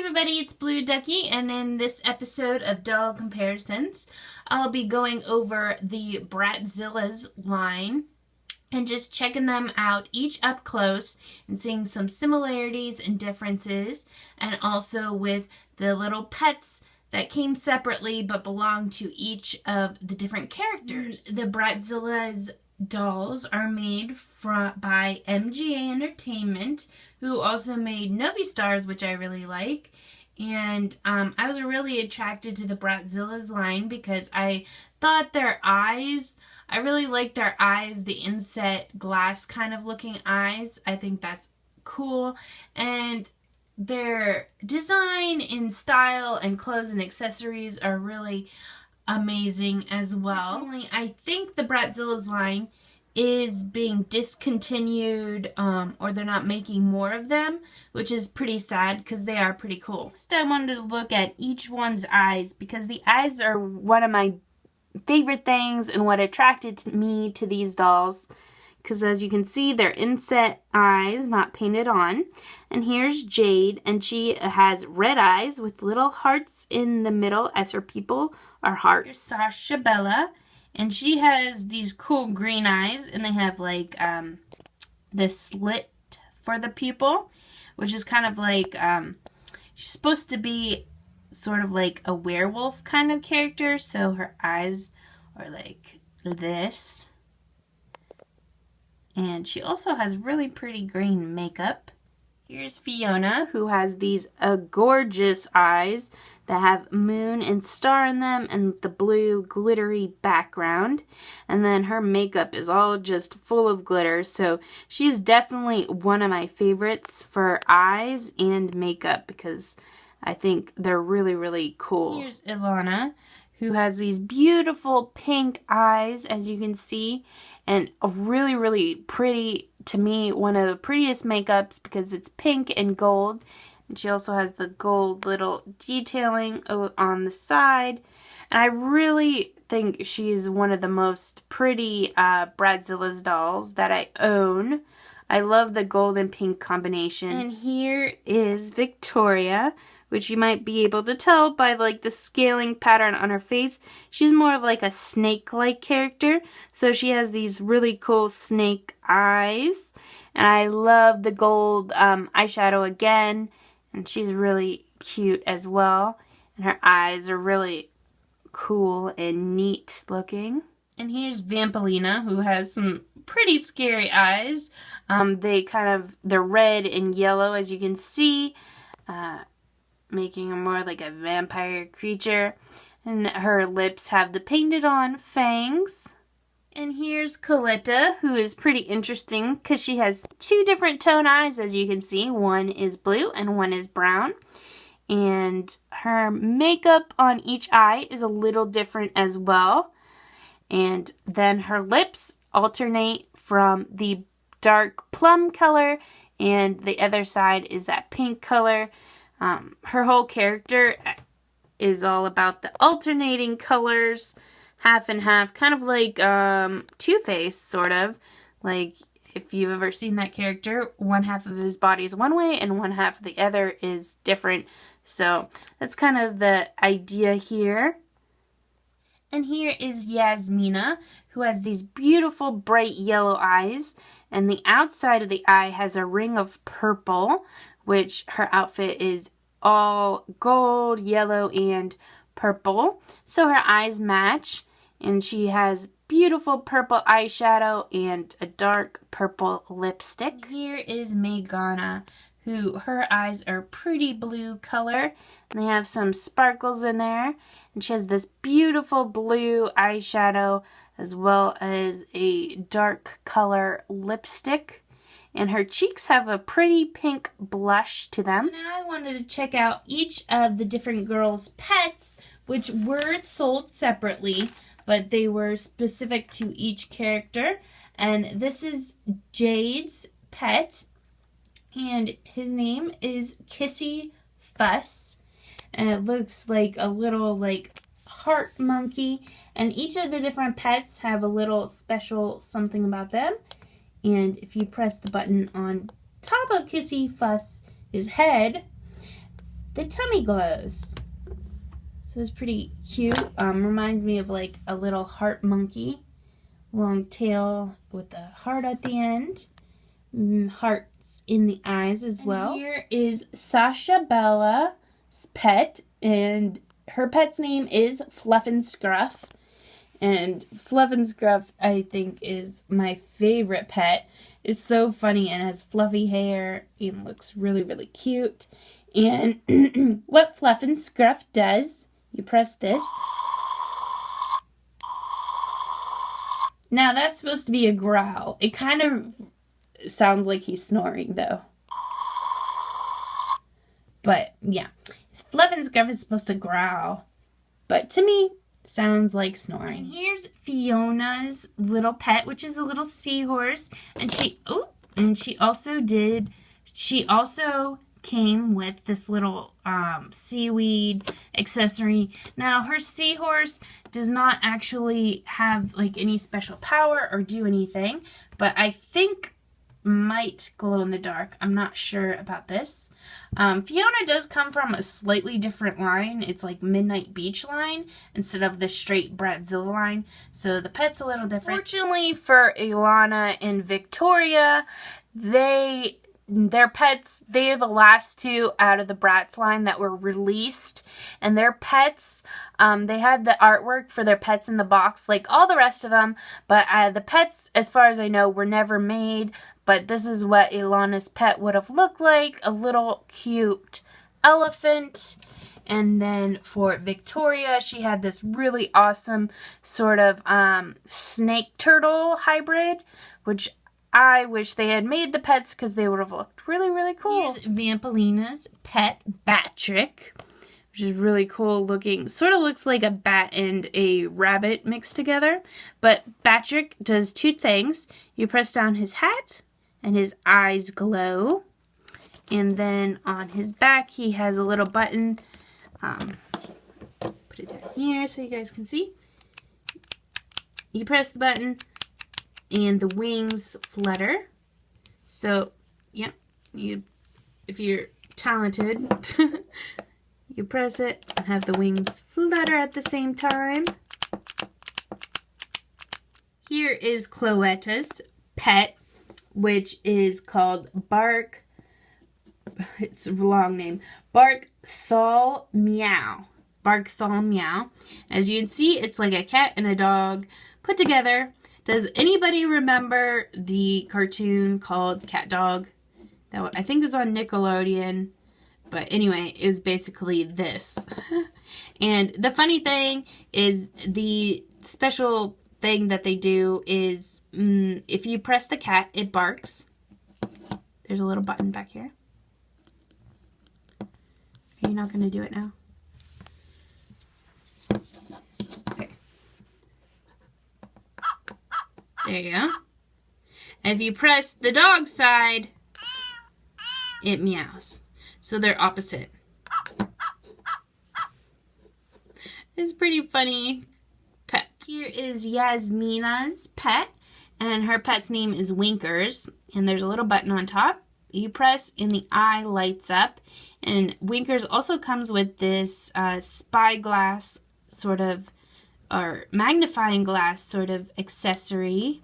everybody, it's Blue Ducky, and in this episode of Doll Comparisons, I'll be going over the Bratzillaz line and just checking them out each up close and seeing some similarities and differences, and also with the little pets that came separately but belong to each of the different characters. The Bratzillaz dolls are made by MGA Entertainment, who also made Novi Stars, which I really like. And I was really attracted to the Bratzillaz line because I thought their eyes, I really like their eyes, the inset glass kind of looking eyes. I think that's cool. And their design and style and clothes and accessories are really amazing as well. Actually, I think the Bratzillaz line is being discontinued, or they're not making more of them, which is pretty sad because they are pretty cool. Next, I wanted to look at each one's eyes because the eyes are one of my favorite things and what attracted me to these dolls. Because as you can see, they're inset eyes, not painted on. And here's Jade, and she has red eyes with little hearts in the middle as her pupil are hearts. Here's Sashabella, and she has these cool green eyes, and they have like this slit for the pupil, which is kind of like, she's supposed to be sort of like a werewolf kind of character, so her eyes are like this. And she also has really pretty green makeup. Here's Fianna, who has these gorgeous eyes that have moon and star in them and the blue glittery background. And then her makeup is all just full of glitter. So she's definitely one of my favorites for eyes and makeup because I think they're really, really cool. Here's Illiana, who has these beautiful pink eyes, as you can see. And a really, really pretty, to me, one of the prettiest makeups because it's pink and gold. And she also has the gold little detailing on the side. And I really think she's one of the most pretty Bratzillaz dolls that I own. I love the gold and pink combination. And here is Victoria, which you might be able to tell by like the scaling pattern on her face. She's more of like a snake-like character. So she has these really cool snake eyes. And I love the gold eyeshadow again. And she's really cute as well. And her eyes are really cool and neat looking. And here's Vampelina, who has some pretty scary eyes. They're red and yellow, as you can see. Making her more like a vampire creature. And her lips have the painted on fangs. And here's Cleota, who is pretty interesting because she has two different tone eyes, as you can see. One is blue and one is brown. And her makeup on each eye is a little different as well. And then her lips alternate from the dark plum color, and the other side is that pink color. Her whole character is all about the alternating colors, half and half, kind of like Two-Face, sort of. Like, if you've ever seen that character, one half of his body is one way and one half of the other is different. So that's kind of the idea here. And here is Yasmina, who has these beautiful bright yellow eyes, and the outside of the eye has a ring of purple, which her outfit is all gold, yellow, and purple. So her eyes match, and she has beautiful purple eyeshadow and a dark purple lipstick. Here is Meygana, who her eyes are pretty blue color, and they have some sparkles in there. And she has this beautiful blue eyeshadow as well as a dark color lipstick. And her cheeks have a pretty pink blush to them. Now I wanted to check out each of the different girls' pets, which were sold separately, but they were specific to each character. And this is Jade's pet, and his name is Kissy Fuss. And it looks like a little like heart monkey. And each of the different pets have a little special something about them. And if you press the button on top of Kissy Fuss's head, the tummy glows. So it's pretty cute. Reminds me of like a little heart monkey. Long tail with a heart at the end. Hearts in the eyes as well. And here is Sashabella's pet, and her pet's name is Fluff and Scruff. And Fluff and Scruff, I think, is my favorite pet. It's so funny and has fluffy hair and looks really, really cute. And what Fluff and Scruff does, you press this. Now that's supposed to be a growl. It kind of sounds like he's snoring though. But yeah, Fluff and Scruff is supposed to growl. But to me, sounds like snoring. And here's Fianna's little pet, which is a little seahorse. And she also came with this little seaweed accessory. Now her seahorse does not actually have like any special power or do anything, but I think might glow in the dark. I'm not sure about this. Fianna does come from a slightly different line. It's like Midnight Beach line instead of the straight Bratzillaz line. So the pet's a little different. Fortunately for Illiana and Victoria, their pets, they are the last two out of the Bratz line that were released. And their pets, they had the artwork for their pets in the box like all the rest of them. But the pets, as far as I know, were never made. But this is what Illiana's pet would have looked like. A little cute elephant. And then for Victoria, she had this really awesome sort of snake turtle hybrid, which I wish they had made the pets because they would have looked really, really cool. Here's Vampelina's pet, Batrick, which is really cool looking. Sort of looks like a bat and a rabbit mixed together. But Batrick does two things. You press down his hat and his eyes glow. And then on his back, he has a little button. Put it down here so you guys can see. You press the button and the wings flutter. So, yeah, if you're talented, you press it and have the wings flutter at the same time. Here is Cleota's pet, which is called Bark. It's a long name. Bark-Thal Meow. Bark-Thal Meow. As you can see, it's like a cat and a dog put together. Does anybody remember the cartoon called Cat Dog? That I think was on Nickelodeon. But anyway, it was basically this. And the funny thing is the special thing that they do is if you press the cat, it barks. There's a little button back here. You're not going to do it now? Okay. There you go. And if you press the dog side, it meows. So they're opposite. It's pretty funny pet. Here is Yasmina's pet, and her pet's name is Winkers, and there's a little button on top. You press and the eye lights up, and Winkers also comes with this spyglass sort of, or magnifying glass sort of accessory.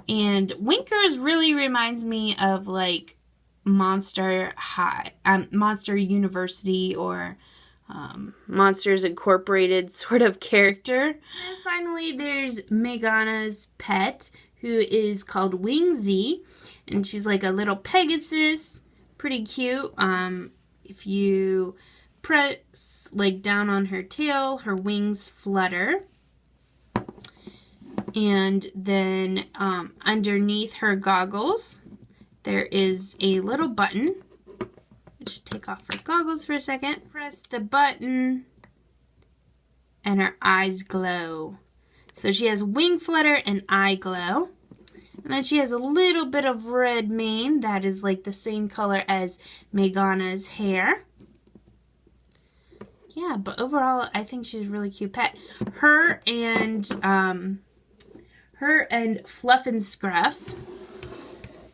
And Winkers really reminds me of like Monster University or Monsters Incorporated sort of character. And finally, there's Meygana's pet, who is called Wingsy, and she's like a little Pegasus, pretty cute. If you press like down on her tail, her wings flutter. And then underneath her goggles, there is a little button. Just take off her goggles for a second. Press the button, and her eyes glow. So she has wing flutter and eye glow. And then she has a little bit of red mane that is like the same color as Meygana's hair. Yeah, but overall, I think she's a really cute pet. Her and Fluff and Scruff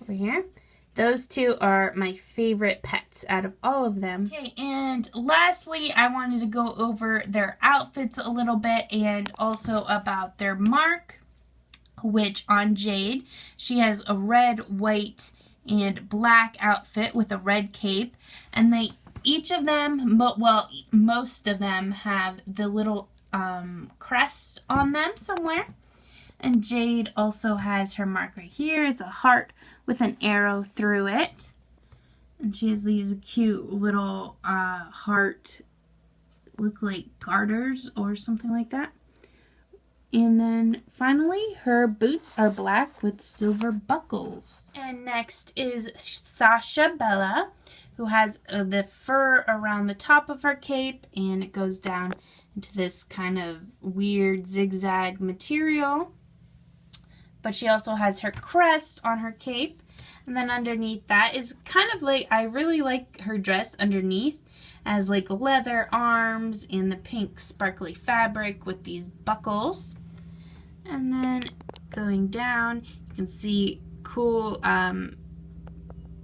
over here, Those two are my favorite pets out of all of them. Okay, and lastly, I wanted to go over their outfits a little bit and also about their mark, which on Jade, she has a red, white, and black outfit with a red cape, and each of them, well, most of them have the little crest on them somewhere. And Jade also has her mark right here. It's a heart with an arrow through it. And she has these cute little heart, look like garters or something like that. And then finally, her boots are black with silver buckles. And next is Sashabella, who has the fur around the top of her cape, and it goes down into this kind of weird zigzag material. But she also has her crest on her cape, and then underneath that is kind of like, I really like her dress underneath, as like leather arms and the pink sparkly fabric with these buckles. And then going down, you can see cool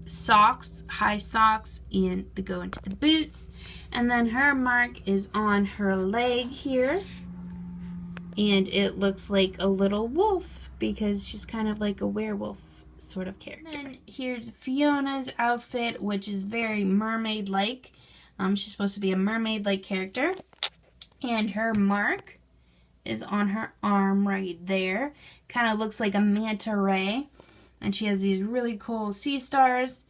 socks, high socks, and they go into the boots. And then her mark is on her leg here, and it looks like a little wolf because she's kind of like a werewolf sort of character. And here's Fianna's outfit, which is very mermaid-like. She's supposed to be a mermaid-like character, and her mark is on her arm right there. Kind of looks like a manta ray. And she has these really cool sea stars.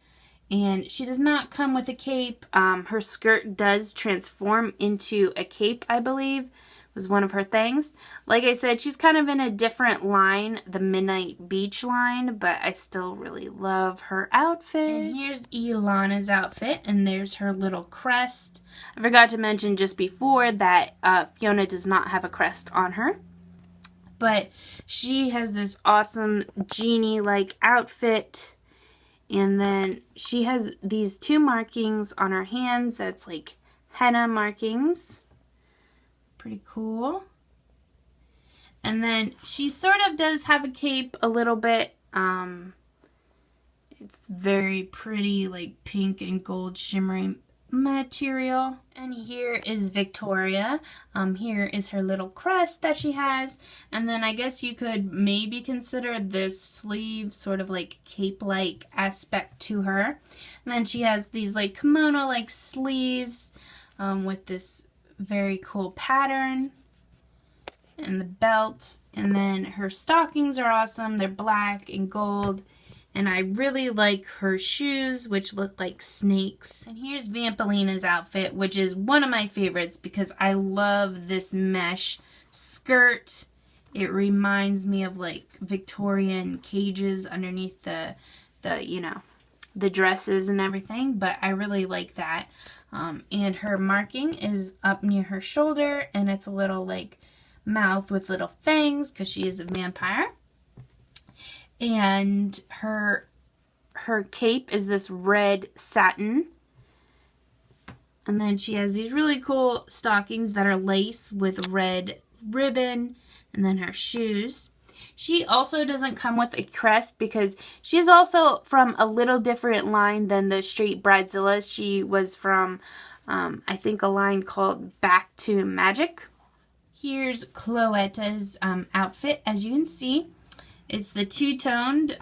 And she does not come with a cape. Her skirt does transform into a cape, I believe, was one of her things. Like I said, she's kind of in a different line, the Midnight Beach line, but I still really love her outfit. And here's Illiana's outfit, and there's her little crest. I forgot to mention just before that Fianna does not have a crest on her. But she has this awesome genie-like outfit. And then she has these two markings on her hands that's like henna markings. Pretty cool. And then she sort of does have a cape a little bit. It's very pretty, like pink and gold shimmering material. And here is Victoria. Here is her little crest that she has, and then I guess you could maybe consider this sleeve sort of like cape-like aspect to her. And then she has these like kimono-like sleeves with this very cool pattern, and the belt. And then her stockings are awesome. They're black and gold. And I really like her shoes, which look like snakes. And here's Vampelina's outfit, which is one of my favorites because I love this mesh skirt. It reminds me of like Victorian cages underneath the you know, the dresses and everything. But I really like that. And her marking is up near her shoulder, and it's a little like mouth with little fangs because she is a vampire. And her cape is this red satin. And then she has these really cool stockings that are lace with red ribbon. And then her shoes. She also doesn't come with a crest because she is also from a little different line than the straight Bratzillaz. She was from, I think, a line called Back to Magic. Here's Cleota's outfit, as you can see. It's the two-toned,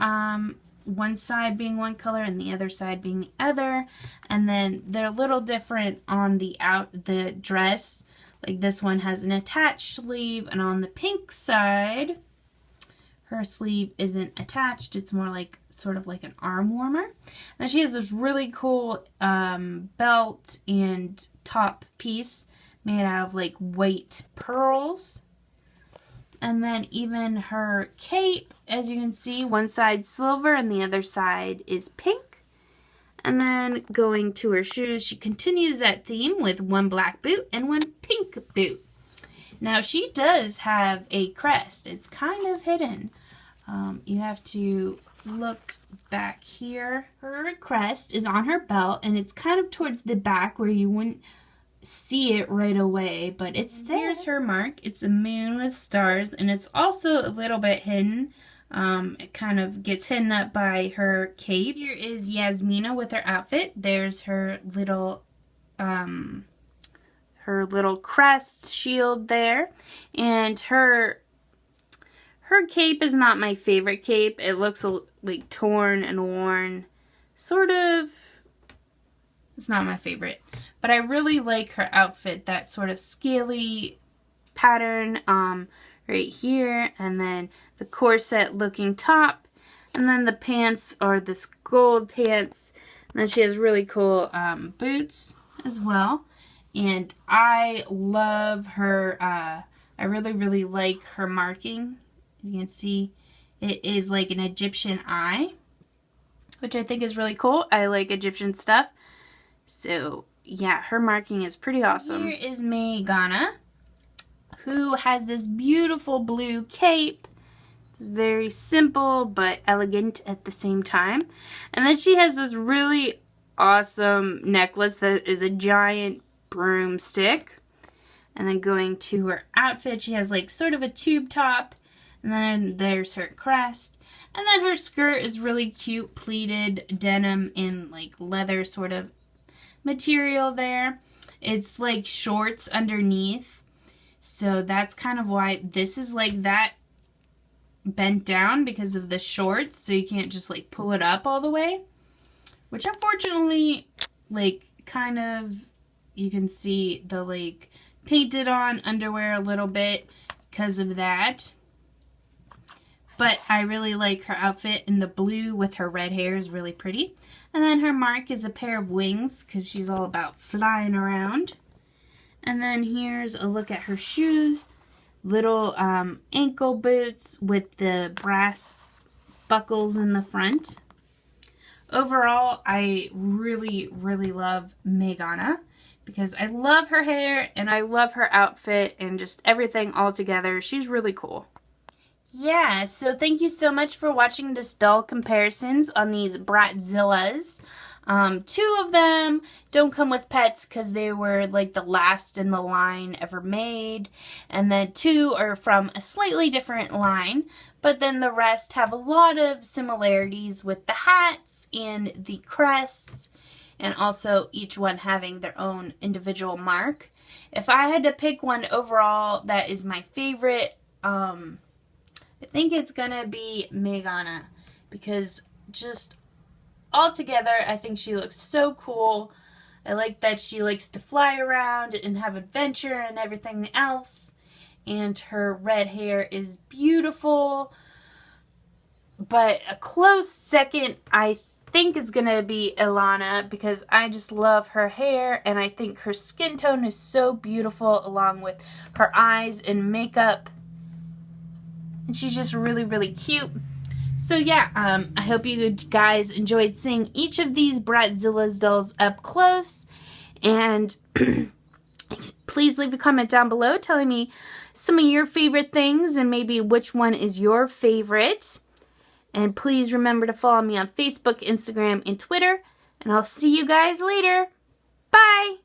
one side being one color and the other side being the other. And then they're a little different on the dress. Like this one has an attached sleeve, and on the pink side, her sleeve isn't attached. It's more like sort of like an arm warmer. And she has this really cool belt and top piece made out of like white pearls. And then even her cape, as you can see, one side silver and the other side is pink. And then going to her shoes, she continues that theme with one black boot and one pink boot. Now she does have a crest. It's kind of hidden. You have to look back here. Her crest is on her belt, and it's kind of towards the back where you wouldn't see it right away, but it's there. Here's her mark. It's a moon with stars, and it's also a little bit hidden It kind of gets hidden up by her cape. Here is Yasmina with her outfit. There's her little crest shield there, and her cape is not my favorite cape. It looks like torn and worn, sort of. It's not my favorite, but I really like her outfit, that sort of scaly pattern right here, and then the corset looking top, and then the pants are this gold pants, and then she has really cool boots as well. And I love her, I really like her marking. You can see it is like an Egyptian eye, which I think is really cool. I like Egyptian stuff. So yeah, her marking is pretty awesome. Here is Meygana, who has this beautiful blue cape. It's very simple but elegant at the same time. And then she has this really awesome necklace that is a giant broomstick. And then going to her outfit, she has like sort of a tube top. And then there's her crest. And then her skirt is really cute pleated denim in like leather sort of material there. It's like shorts underneath. So that's kind of why this is like that bent down, because of the shorts. So you can't just like pull it up all the way. Which unfortunately, like kind of, you can see the like painted on underwear a little bit because of that. But I really like her outfit, and the blue with her red hair is really pretty. And then her mark is a pair of wings, because she's all about flying around. And then here's a look at her shoes. Little ankle boots with the brass buckles in the front. Overall, I really love Meygana, because I love her hair, and I love her outfit, and just everything all together. She's really cool. Yeah, so thank you so much for watching this doll comparisons on these Bratzillaz. 2 of them don't come with pets because they were like the last in the line ever made. And then 2 are from a slightly different line. But then the rest have a lot of similarities with the hats and the crests. And also each one having their own individual mark. If I had to pick one overall that is my favorite, I think it's gonna be Meygana, because just altogether I think she looks so cool. I like that she likes to fly around and have adventure and everything else, and her red hair is beautiful. But a close second I think is gonna be Illiana, because I just love her hair, and I think her skin tone is so beautiful along with her eyes and makeup. And she's just really cute. So yeah, I hope you guys enjoyed seeing each of these Bratzillaz dolls up close. And please leave a comment down below telling me some of your favorite things and maybe which one is your favorite. And please remember to follow me on Facebook, Instagram, and Twitter. And I'll see you guys later. Bye!